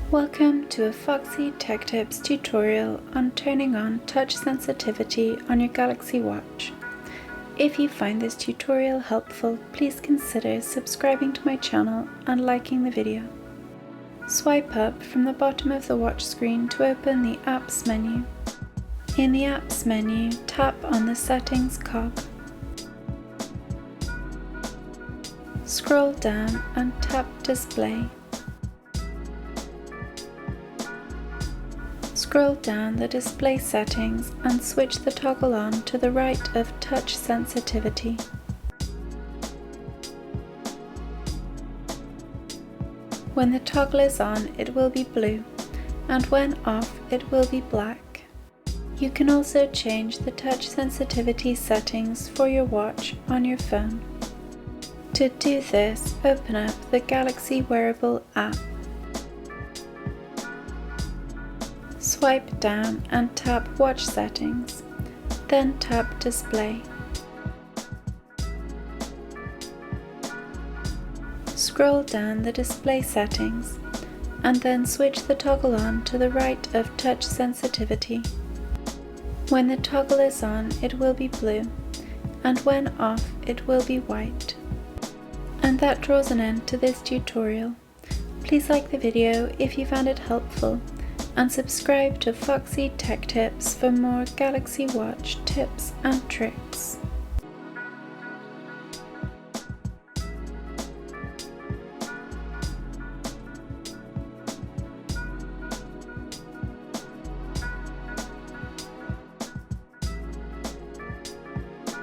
Welcome to a Foxy Tech Tips tutorial on turning on touch sensitivity on your Galaxy Watch. If you find this tutorial helpful, please consider subscribing to my channel and liking the video. Swipe up from the bottom of the watch screen to open the Apps menu. In the Apps menu, tap on the Settings cog. Scroll down and tap Display. Scroll down the display settings and switch the toggle on to the right of touch sensitivity. When the toggle is on, it will be blue, and when off, it will be black. You can also change the touch sensitivity settings for your watch on your phone. To do this, open up the Galaxy Wearable app. Swipe down and tap Watch Settings, then tap Display. Scroll down the display settings and then switch the toggle on to the right of touch sensitivity. When the toggle is on, it will be blue, and when off, it will be white. And that draws an end to this tutorial. Please like the video if you found it helpful, and subscribe to Foxy Tech Tips for more Galaxy Watch tips and tricks.